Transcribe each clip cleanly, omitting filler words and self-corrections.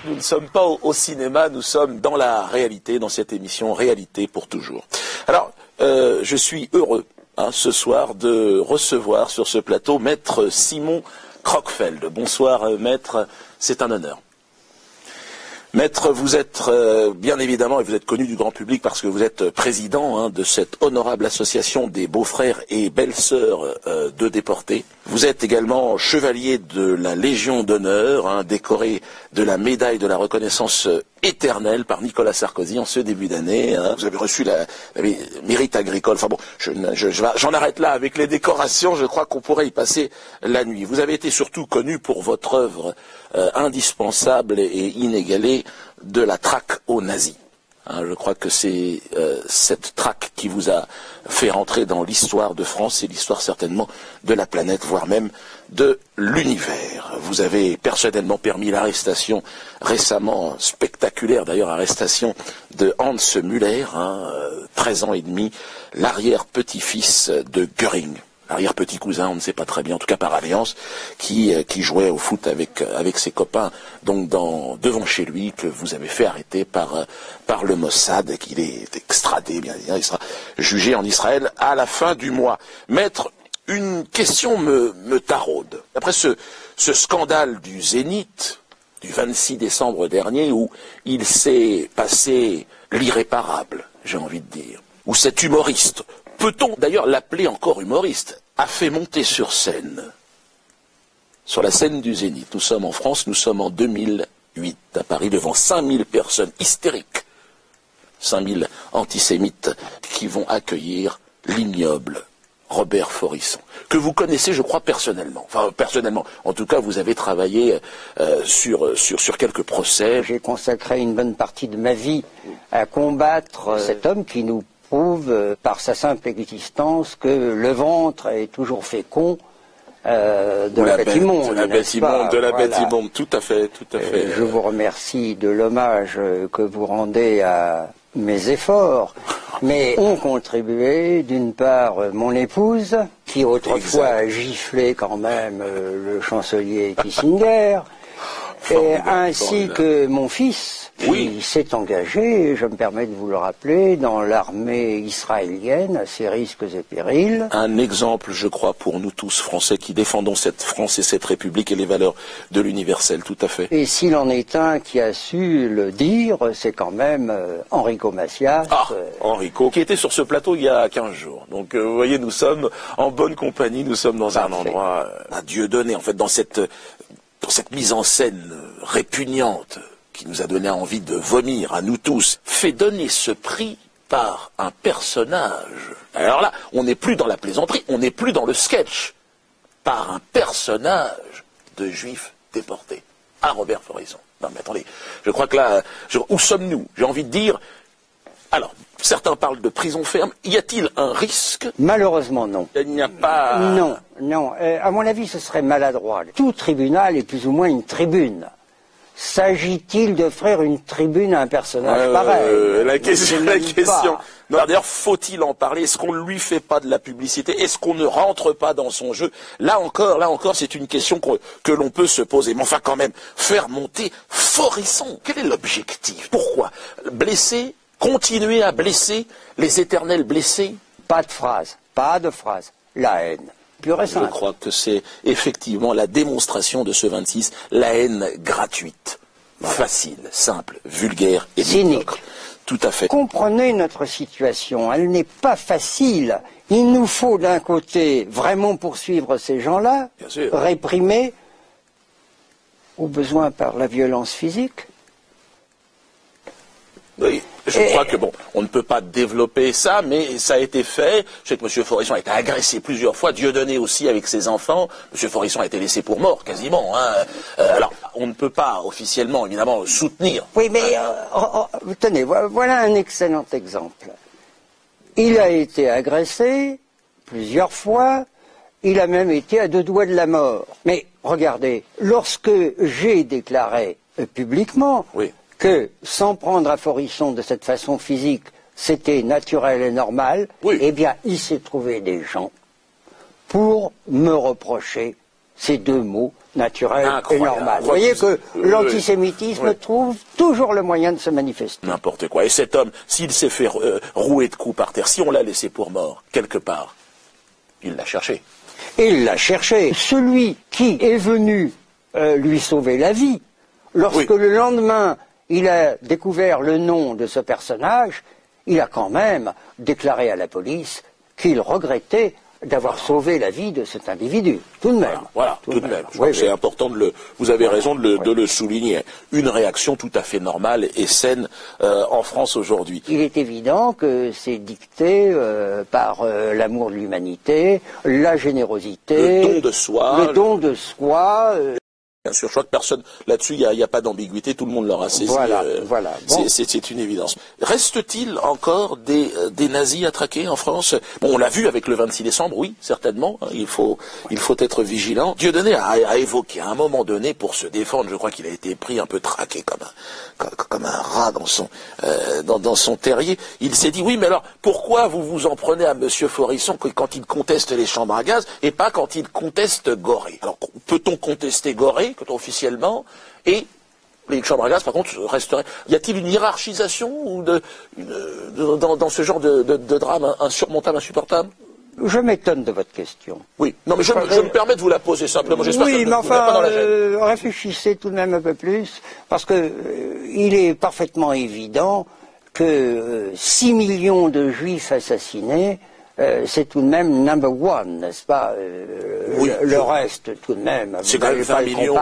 Nous ne sommes pas au cinéma, nous sommes dans la réalité, dans cette émission Réalité pour toujours. Alors, je suis heureux ce soir de recevoir sur ce plateau Maître Simon Crockfeld. Bonsoir Maître, c'est un honneur. Maître, vous êtes bien évidemment, et vous êtes connu du grand public parce que vous êtes président de cette honorable association des beaux-frères et belles-sœurs de déportés. Vous êtes également chevalier de la Légion d'honneur, décoré de la médaille de la reconnaissance éternelle par Nicolas Sarkozy en ce début d'année. Vous avez reçu la mérite agricole. Enfin bon, j'en arrête là avec les décorations. Je crois qu'on pourrait y passer la nuit. Vous avez été surtout connu pour votre œuvre indispensable et inégalée de la traque aux nazis. Je crois que c'est cette traque qui vous a fait rentrer dans l'histoire de France et l'histoire certainement de la planète, voire même de l'univers. Vous avez personnellement permis l'arrestation récemment, spectaculaire d'ailleurs, arrestation de Hans Müller, 13 ans et demi, l'arrière-petit-fils de Göring. Arrière-petit-cousin, on ne sait pas très bien, en tout cas par alliance, qui jouait au foot avec ses copains, donc devant chez lui, que vous avez fait arrêter par le Mossad, qu'il est extradé, bien sûr, il sera jugé en Israël à la fin du mois. Maître, une question me taraude. Après ce scandale du Zénith, du 26 décembre dernier, où il s'est passé l'irréparable, j'ai envie de dire, où cet humoriste, peut-on d'ailleurs l'appeler encore humoriste, a fait monter sur scène, sur la scène du Zénith. Nous sommes en France, nous sommes en 2008, à Paris, devant 5000 personnes hystériques, 5000 antisémites qui vont accueillir l'ignoble Robert Forisson, que vous connaissez, je crois, personnellement. Enfin, personnellement. En tout cas, vous avez travaillé sur quelques procès. J'ai consacré une bonne partie de ma vie à combattre cet homme qui nous prouve par sa simple existence que le ventre est toujours fécond de la bête immonde. De la bête immonde, de la bête immonde, tout à fait, tout à fait. Je vous remercie de l'hommage que vous rendez à mes efforts, mais ont contribué d'une part mon épouse, qui autrefois a giflé quand même le chancelier Kissinger, et ainsi que mon fils, qui s'est engagé, je me permets de vous le rappeler, dans l'armée israélienne, à ses risques et périls. Un exemple, je crois, pour nous tous Français qui défendons cette France et cette République et les valeurs de l'universel, tout à fait. Et s'il en est un qui a su le dire, c'est quand même Enrico Macias. Enrico, qui était sur ce plateau il y a 15 jours. Donc, vous voyez, nous sommes en bonne compagnie, nous sommes dans un endroit à Dieu donné, en fait, dans cette mise en scène répugnante qui nous a donné envie de vomir à nous tous, fait donner ce prix par un personnage. Alors là, on n'est plus dans la plaisanterie, on n'est plus dans le sketch, par un personnage de juif déporté, à Robert Forisson. Non mais attendez, je crois que là, où sommes-nous? J'ai envie de dire, alors, certains parlent de prison ferme, y a-t-il un risque? Malheureusement non. Il n'y a pas... Non, à mon avis ce serait maladroit. Tout tribunal est plus ou moins une tribune. S'agit-il d'offrir une tribune à un personnage pareil? La question. D'ailleurs, faut-il en parler? Est-ce qu'on ne lui fait pas de la publicité? Est-ce qu'on ne rentre pas dans son jeu? Là encore, c'est une question que l'on peut se poser. Mais enfin, quand même, faire monter Forisson, quel est l'objectif? Pourquoi? Blesser? Continuer à blesser les éternels blessés? Pas de phrase. La haine. Pure et simple. Je crois que c'est effectivement la démonstration de ce 26, la haine gratuite, facile, simple, vulgaire et cynique. Tout à fait. Comprenez notre situation, elle n'est pas facile. Il nous faut d'un côté vraiment poursuivre ces gens-là, réprimer, au besoin par la violence physique. Oui, je crois que on ne peut pas développer ça, mais ça a été fait. Je sais que M. Forisson a été agressé plusieurs fois, Dieudonné aussi avec ses enfants. M. Forisson a été laissé pour mort, quasiment. Alors, on ne peut pas officiellement, évidemment, soutenir. Oui, mais tenez, voilà un excellent exemple. Il a été agressé plusieurs fois, il a même été à 2 doigts de la mort. Mais regardez, lorsque j'ai déclaré publiquement que s'en prendre à Forisson de cette façon physique, c'était naturel et normal, Oui. eh bien, il s'est trouvé des gens pour me reprocher ces deux mots, naturel et normal. Vous voyez que l'antisémitisme trouve toujours le moyen de se manifester. N'importe quoi. Et cet homme, s'il s'est fait rouer de coups par terre, si on l'a laissé pour mort, quelque part, il l'a cherché. Il l'a cherché. Celui qui est venu lui sauver la vie, lorsque le lendemain, il a découvert le nom de ce personnage, il a quand même déclaré à la police qu'il regrettait d'avoir sauvé la vie de cet individu, tout de même. Voilà, tout de même. Je crois que c'est important de le. Vous avez raison de le souligner. Une réaction tout à fait normale et saine en France aujourd'hui. Il est évident que c'est dicté par l'amour de l'humanité, la générosité, le don de soi. Le don de soi. Bien sûr, je crois que personne, là-dessus, il n'y a pas d'ambiguïté, tout le monde l'aura saisi. Voilà. Bon. C'est une évidence. Reste-t-il encore des nazis à traquer en France? Bon, on l'a vu avec le 26 décembre, oui, certainement, hein, il faut être vigilant. Dieudonné a évoqué à un moment donné, pour se défendre, je crois qu'il a été pris un peu traqué comme un rat dans son terrier. Il s'est dit, oui, mais alors, pourquoi vous vous en prenez à Monsieur Forisson quand il conteste les chambres à gaz et pas quand il conteste Gorée? Alors, peut-on contester Gorée officiellement, et les chambres à gaz, par contre, resteraient. Y a-t-il une hiérarchisation ou dans ce genre de drame insurmontable, insupportable? Je m'étonne de votre question. Oui, non, mais je me permets de vous la poser simplement. J'espère que mais enfin, réfléchissez tout de même un peu plus, parce que il est parfaitement évident que 6 millions de juifs assassinés, c'est tout de même number one, n'est-ce pas? Le reste, tout de même. C'est quand même 20 millions,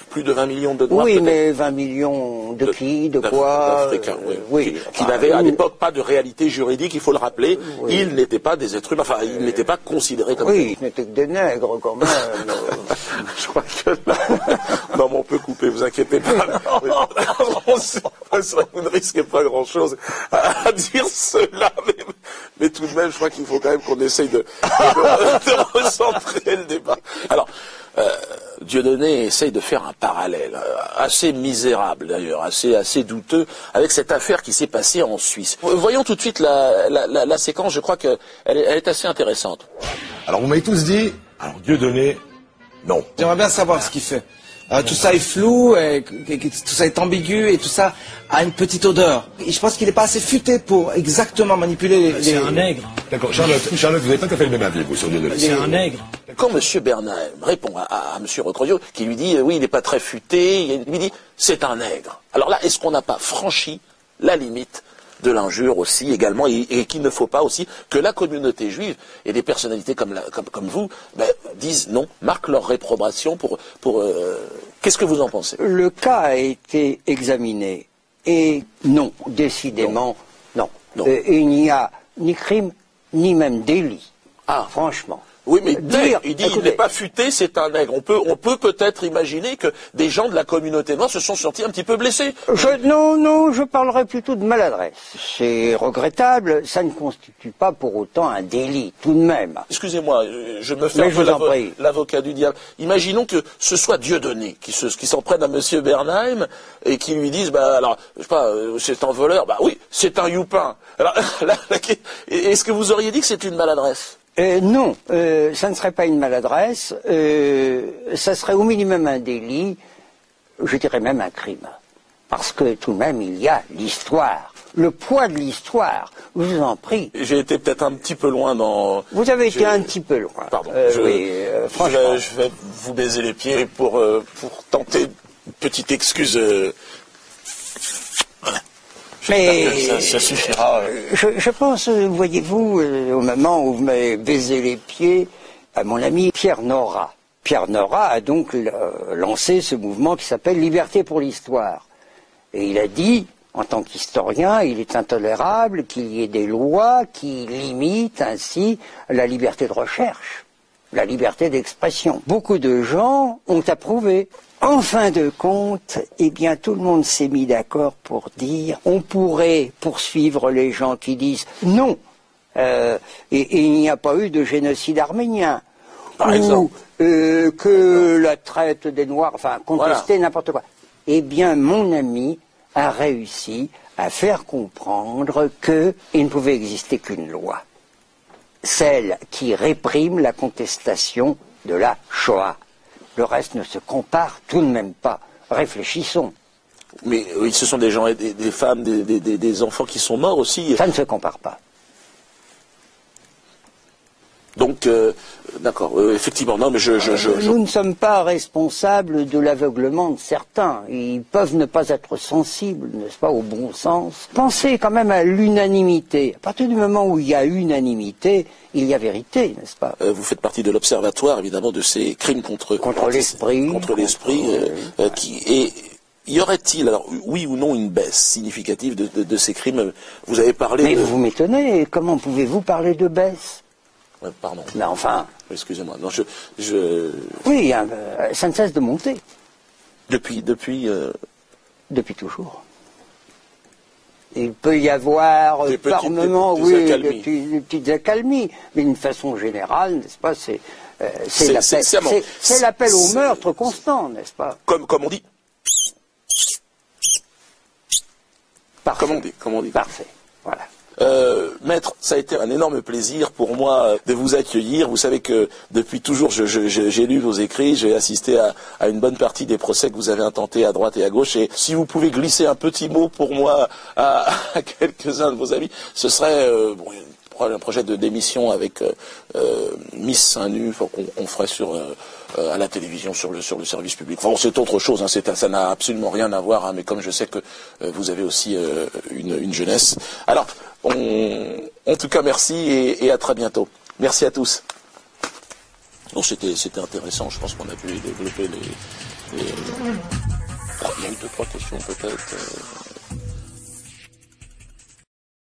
plus de 20 millions de Noirs. Oui, mais 20 millions de qui, de quoi? D'Africains, oui. Qui n'avaient à l'époque pas de réalité juridique, il faut le rappeler. Oui. Ils n'étaient pas des êtres humains, enfin, ils n'étaient pas considérés comme tels. Oui, ils n'étaient que des nègres, quand même. Je crois que là... Non, mais on peut couper, vous inquiétez pas. Vous ne risquez pas grand-chose à dire cela, mais tout de même, je crois qu'il faut quand même qu'on essaye de recentrer le débat. Alors, Dieudonné essaye de faire un parallèle, assez misérable d'ailleurs, assez douteux, avec cette affaire qui s'est passée en Suisse. Voyons tout de suite la séquence, je crois qu'elle est assez intéressante. Alors, vous m'avez tous dit, alors Dieudonné, non. J'aimerais bien savoir ce qu'il fait. Tout ça est flou, tout ça est ambigu et tout ça a une petite odeur. Et je pense qu'il n'est pas assez futé pour exactement manipuler les... C'est un nègre. D'accord, Charlotte, vous n'avez pas tout à fait le même avis, vous, sur Dieudonné. C'est un nègre. Quand M. Bernheim répond à M. Recrodio, qui lui dit, oui, il n'est pas très futé, il lui dit, c'est un nègre. Alors là, est-ce qu'on n'a pas franchi la limite de l'injure aussi également, et qu'il ne faut pas aussi que la communauté juive et des personnalités comme vous disent non, marquent leur réprobation pour qu'est-ce que vous en pensez? Le cas a été examiné et non, décidément non. Il n'y a ni crime ni même délit. Franchement. Oui, mais il dit il n'est pas futé, c'est un nègre. On peut peut-être imaginer que des gens de la communauté noire se sont sentis un petit peu blessés. Non, je parlerais plutôt de maladresse. C'est regrettable, ça ne constitue pas pour autant un délit, tout de même. Excusez-moi, je me fais un peu l'avocat du diable. Imaginons que ce soit Dieudonné qui s'en prenne à M. Bernheim et qui lui dise, alors, je sais pas, c'est un voleur. Oui, c'est un youpin. Alors, est-ce que vous auriez dit que c'est une maladresse? Non, ça ne serait pas une maladresse, ça serait au minimum un délit, je dirais même un crime. Parce que tout de même, il y a l'histoire, le poids de l'histoire, je vous en prie. J'ai été peut-être un petit peu loin dans... Vous avez été un petit peu loin. Pardon, franchement. Je vais vous baiser les pieds pour tenter une petite excuse... Mais ça suffira. Je pense, voyez-vous, au moment où vous m'avez baisé les pieds, à mon ami Pierre Nora. Pierre Nora a donc lancé ce mouvement qui s'appelle Liberté pour l'Histoire. Et il a dit, en tant qu'historien, il est intolérable qu'il y ait des lois qui limitent ainsi la liberté de recherche, la liberté d'expression. Beaucoup de gens ont approuvé. En fin de compte, eh bien, tout le monde s'est mis d'accord pour dire on pourrait poursuivre les gens qui disent non, et il n'y a pas eu de génocide arménien. Par exemple. Que la traite des Noirs, enfin, contester n'importe quoi. Eh bien, mon ami a réussi à faire comprendre qu'il ne pouvait exister qu'une loi, celle qui réprime la contestation de la Shoah. Le reste ne se compare tout de même pas. Réfléchissons. Mais oui, ce sont des gens, des femmes, des enfants qui sont morts aussi. Ça ne se compare pas. Donc, d'accord, effectivement, non, mais Nous ne sommes pas responsables de l'aveuglement de certains. Ils peuvent ne pas être sensibles, n'est-ce pas, au bon sens. Pensez quand même à l'unanimité. À partir du moment où il y a unanimité, il y a vérité, n'est-ce pas? Vous faites partie de l'observatoire, évidemment, de ces crimes contre l'esprit. Et y aurait-il, alors, oui ou non, une baisse significative de ces crimes? Vous avez parlé Mais vous m'étonnez, comment pouvez-vous parler de baisse? Ouais, pardon. Mais enfin... Excusez-moi. Non, Oui, ça ne cesse de monter. Depuis toujours. Il peut y avoir par moments, oui, des petites accalmies, mais d'une façon générale, n'est-ce pas, c'est l'appel au meurtre constant, n'est-ce pas? Comme on dit. Parfait. Comme on dit. Parfait. Voilà. Maître, ça a été un énorme plaisir pour moi de vous accueillir. Vous savez que depuis toujours, j'ai lu vos écrits, j'ai assisté à une bonne partie des procès que vous avez intentés à droite et à gauche. Et si vous pouvez glisser un petit mot pour moi à quelques-uns de vos amis, ce serait un projet de démission avec Miss Saint-Nu qu'on ferait à la télévision sur le service public. Enfin, c'est autre chose, hein, ça n'a absolument rien à voir, hein, mais comme je sais que vous avez aussi une jeunesse. Alors, en tout cas, merci et à très bientôt. Merci à tous. Bon, c'était intéressant, je pense qu'on a pu développer les... Il y a eu 2-3 questions peut-être.